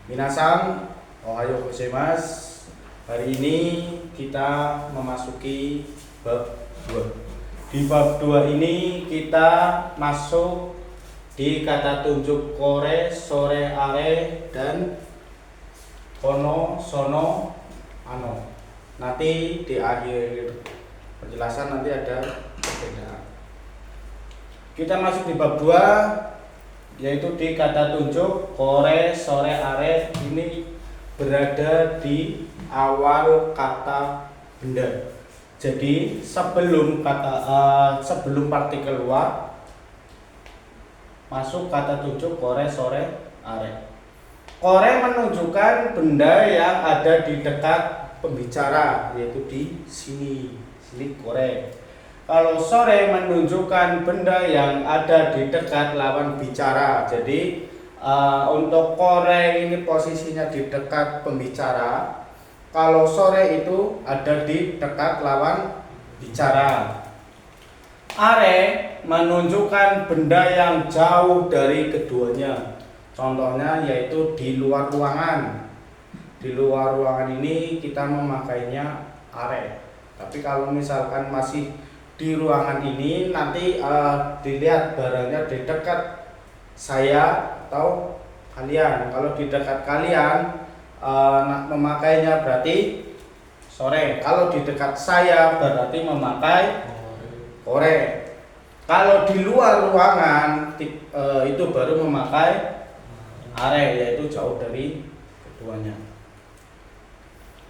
Minasan, ohayo gozaimasu. Hari ini kita memasuki bab 2. Di bab 2 ini kita masuk di kata tunjuk kore, sore, are, dan kono, sono, ano. Nanti di akhir penjelasan nanti ada perbedaan. Kita masuk di bab 2, yaitu di kata tunjuk kore, sore, are. Ini berada di awal kata benda. Jadi sebelum partikel wa masuk kata tunjuk kore, sore, are. Kore menunjukkan benda yang ada di dekat pembicara, yaitu di sini kore. Kalau sore menunjukkan benda yang ada di dekat lawan bicara. Jadi untuk kore ini posisinya di dekat pembicara. Kalau sore itu ada di dekat lawan bicara. Are menunjukkan benda yang jauh dari keduanya. Contohnya yaitu di luar ruangan. Di luar ruangan ini kita memakainya are. Tapi kalau misalkan masih di ruangan ini, nanti dilihat barangnya di dekat saya atau kalian. Kalau di dekat kalian memakainya berarti sore. Kalau di dekat saya berarti memakai kore. Kalau di luar ruangan itu baru memakai are, yaitu jauh dari keduanya.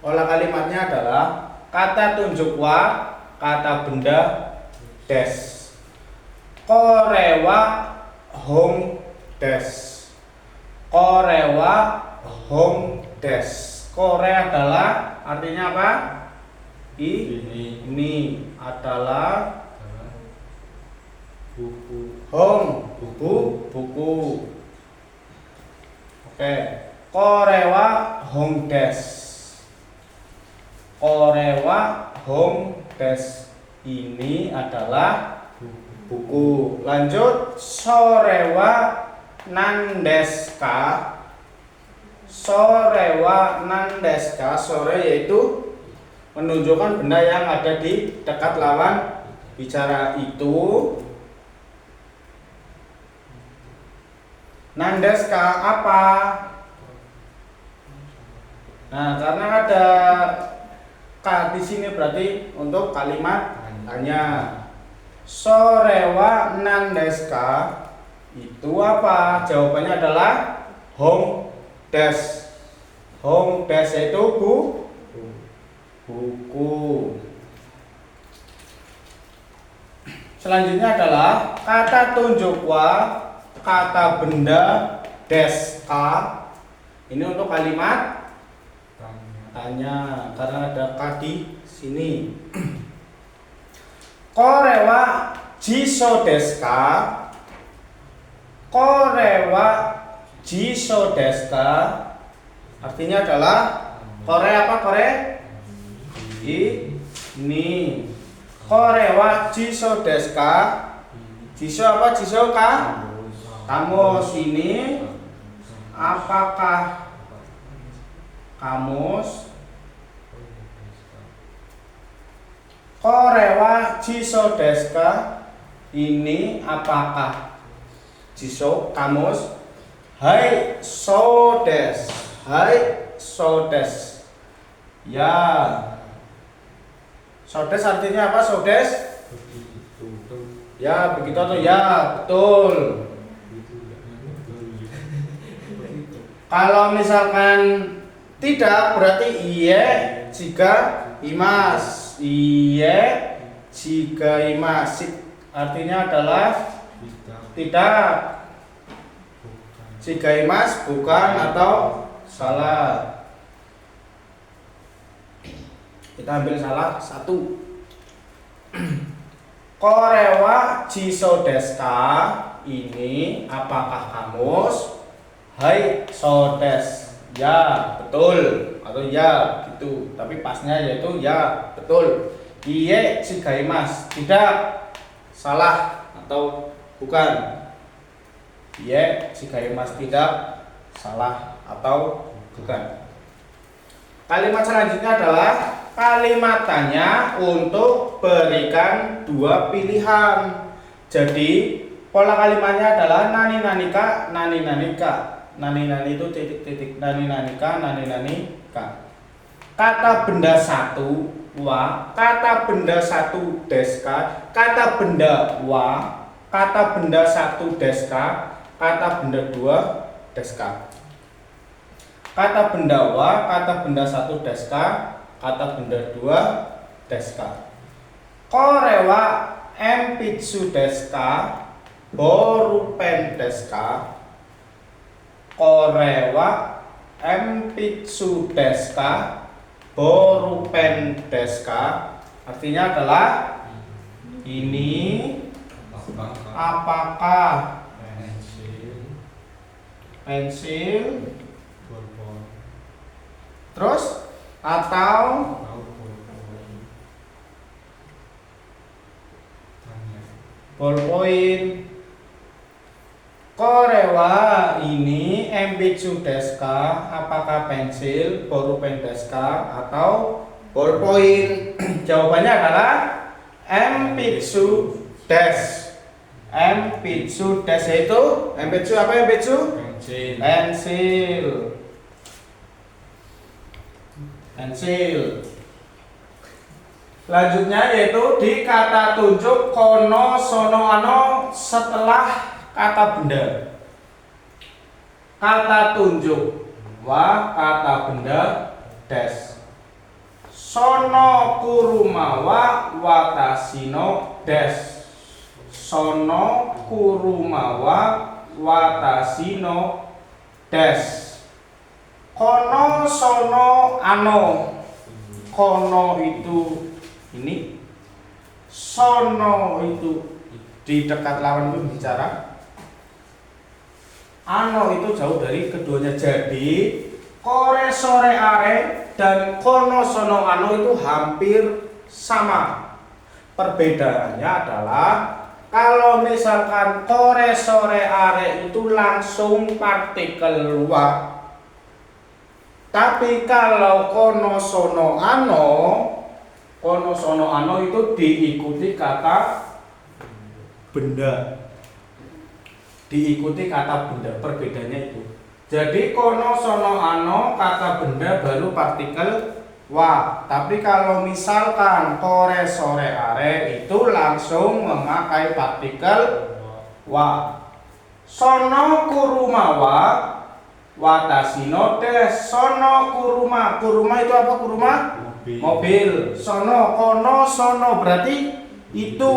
Olah kalimatnya adalah kata tunjuk wa, kata benda des. Kore wa hong des. Kore wa hong des. Kore adalah artinya apa? Ini adalah buku. Hong buku. Oke. Kore wa hong des. Kore wa hong des. Ini adalah buku. Lanjut, sore wa nan desu ka. Sore wa nan desu ka. Sore yaitu menunjukkan benda yang ada di dekat lawan bicara itu. Nan desu ka apa? Nah, karena ada ka di sini berarti untuk kalimat tanya. Sore wa nan desu ka itu apa? Jawabannya adalah hong des. Hong des itu buku. Selanjutnya adalah kata tunjuk wa, kata benda des ka. Ini untuk kalimat tanya karena ada ka di sini. Kore wa jiso desu ka. Kore wa jiso desu ka. Artinya adalah kore apa kore? Ini. Kore wa jiso desu ka. Jiso apa? Jiso ka? Kamus. Ini apakah kamus? Kore wa jiso desu ka. Ini apakah jiso kamus? Hai so desu. Hai so desu. Ya. So desu artinya apa? So desu? Ya, begitu atau ya, betul. Kalau misalkan tidak berarti iye jika imas. Iye jika imas. Artinya adalah tidak. Jika imas bukan atau salah. Kita ambil salah satu. Kore wa jiso desu ka. Ini apakah kamus? Hai so desu. Ya, betul atau ya gitu. Tapi pasnya yaitu ya, betul. Iye shigaimasu. Tidak, salah atau bukan. Iye shigaimasu. Tidak, salah atau bukan. Kalimat selanjutnya adalah kalimat tanya untuk berikan dua pilihan. Jadi pola kalimatnya adalah nani nanika, nani nanika. Nani nani itu titik-titik, nani nanika, nani nanika. Kata benda satu wa, kata benda satu deska, kata benda wa, kata benda satu deska, kata benda dua deska. Kata benda wa, kata benda satu deska, kata benda dua deska. Kore wa empitsu deska, borupen deska. Kore wa empitsu deska, borupen deska. Artinya adalah ini apakah pensil, terus atau ballpoint. Korewa ini empitsu deska, apakah pensil, borupen deska atau ballpoint? Jawabannya adalah empitsu des. Empitsu des itu empitsu apa? Empitsu pensil. Pensil. Selanjutnya yaitu di kata tunjuk kono sono ano setelah kata benda. Kata tunjuk wa, kata benda des. Sono kurumawa watasino des. Sono kurumawa watasino des. Kono sono ano. Kono itu ini, sono itu di dekat lawan pembicara, ano itu jauh dari keduanya. Jadi kore sore are dan kono sono ano itu hampir sama. Perbedaannya adalah kalau misalkan kore sore are itu langsung partikel luar. Tapi kalau kono sono ano itu diikuti kata benda. Diikuti kata benda, perbedaannya itu. Jadi kono sono ano kata benda baru partikel wa. Tapi kalau misalkan kore sore are itu langsung memakai partikel wa. Sono kurumawa watasino des. Sono kuruma. Kuruma itu apa kuruma? Mobil. Sono, kono, sono berarti itu.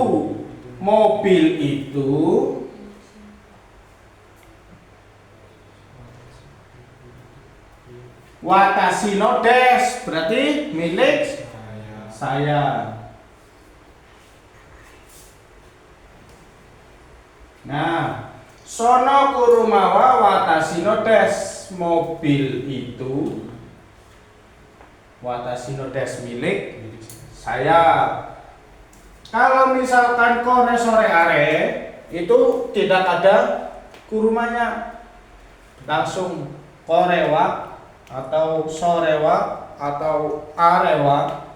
Mobil itu watasino des berarti milik saya. Nah, sono kurumawa watasino des, mobil itu watasino des milik saya. Kalau misalkan kore sore are itu tidak ada kurumanya, langsung korewa atau sorewa atau arewa.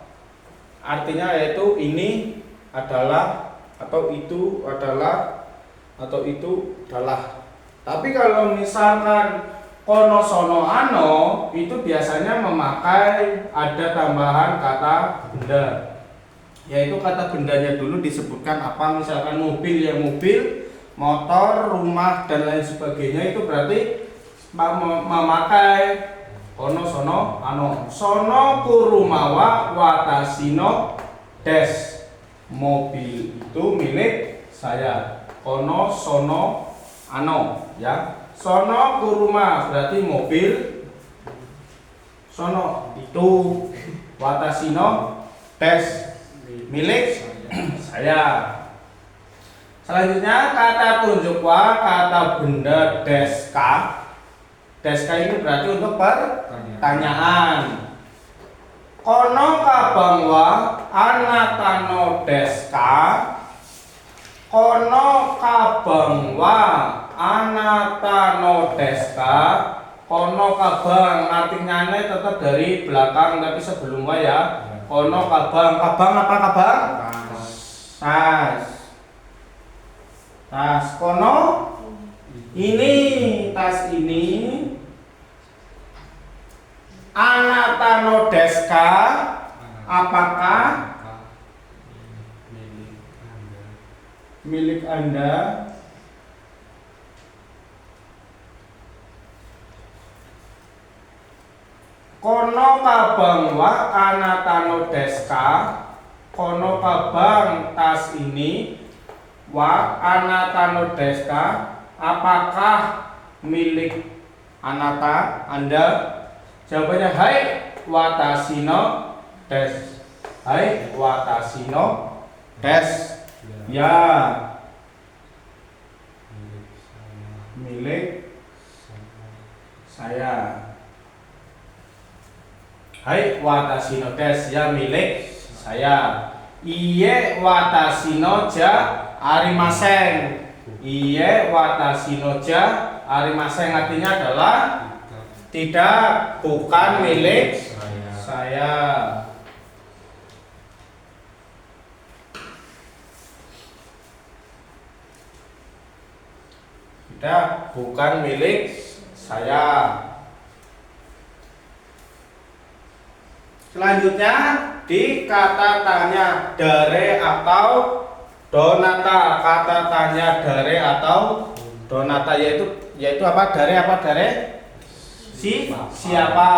Artinya yaitu ini adalah atau itu adalah atau itu adalah. Tapi kalau misalkan kono sono ano itu biasanya memakai ada tambahan kata benda, yaitu kata bendanya dulu disebutkan apa. Misalkan mobil ya mobil, motor, rumah dan lain sebagainya itu berarti memakai kono sono ano. Sono kurumawa watasino des, mobil itu milik saya. Kono sono ano ya. Sono kuruma berarti mobil, sono itu, watasino des milik saya. Selanjutnya kata tunjuk wa, kata benda deska. Deska ini berarti untuk pertanyaan. Kono kabang wa anatano deska. Kono kabang wa anatano deska. kono kabang, artinya tetap dari belakang tapi sebelum wa ya. Kono kabang, kabang apa kabang? Tas. Tas kono ini, tas ini. Anata no desu ka? Apakah milik Anda? Kono kabang wa anata no desu ka? Kono kabang tas ini wa anata no desu ka? Apakah milik anata Anda? Jawabannya hai watashi no desu. Hai watashi no desu. Ya. Milik saya. Hai watashi no desu, ya milik saya. Iye watashi no ja arimasen. Iye watashi no ja arimasen artinya adalah tidak, bukan milik saya. Tidak, bukan milik saya. Selanjutnya di kata tanya dare atau donata. Kata tanya dare atau donata yaitu apa? Dare apa dare? Siapa?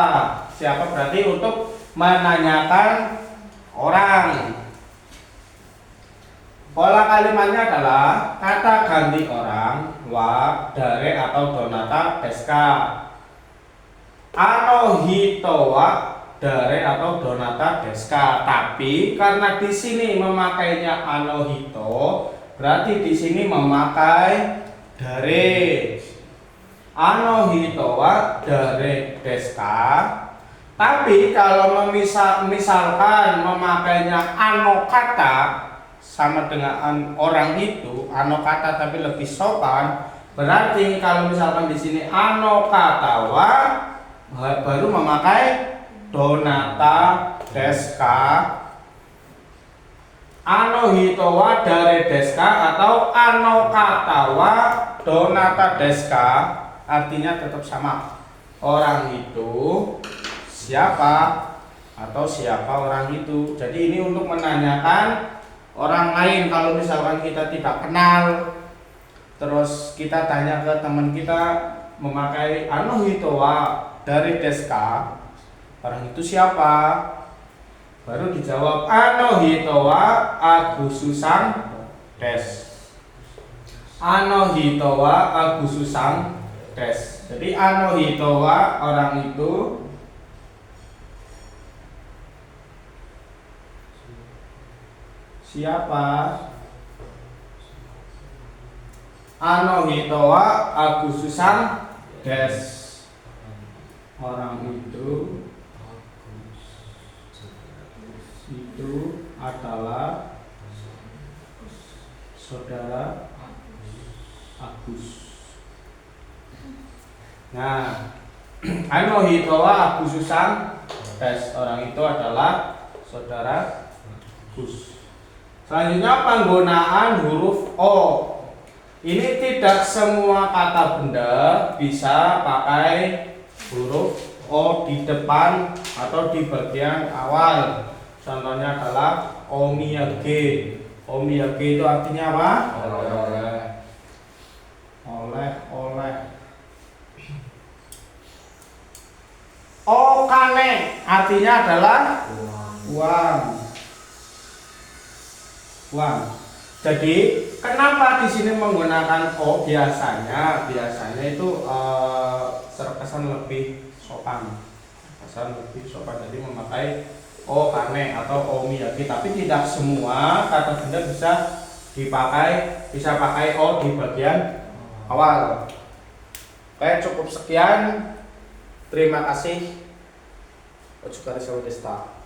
Siapa berarti untuk menanyakan orang. Pola kalimatnya adalah kata ganti orang wa dare atau donata desu ka. Ano hito wa dare atau donata desu ka. Tapi karena di sini memakainya ano hito, berarti di sini memakai dare. Ano hito wa dare desu ka. Tapi kalau misalkan memakainya ano kata sama dengan orang itu, ano kata tapi lebih sopan, berarti kalau misalkan di sini ano kata wa baru memakai donata desu ka. Ano hito wa dare desu ka atau ano kata wa donata desu ka. Artinya tetap sama, orang itu siapa atau siapa orang itu. Jadi ini untuk menanyakan orang lain. Kalau misalkan kita tidak kenal, terus kita tanya ke teman kita memakai ano hito wa dare desu ka, orang itu siapa? Baru dijawab ano hito wa Agususan desu. Ano hito wa Agususan desu. Jadi ano hito wa orang itu, siapa? Ano hito wa Agususan desu. Orang itu adalah saudara Agus. Nah, ano hito wa Agususan desu, orang itu adalah saudara Agus. Selanjutnya penggunaan huruf O. Ini tidak semua kata benda bisa pakai huruf O di depan atau di bagian awal. Contohnya adalah omiyage. Omiyage itu artinya apa? Oleh. Okane artinya adalah uang. Jadi kenapa di sini menggunakan O? Biasanya itu terkesan lebih sopan. Jadi memakai O kane atau omiyage. Tapi tidak semua kata benda bisa pakai O di bagian awal. Oke, cukup sekian. Terima kasih. Otsukare sama deshita.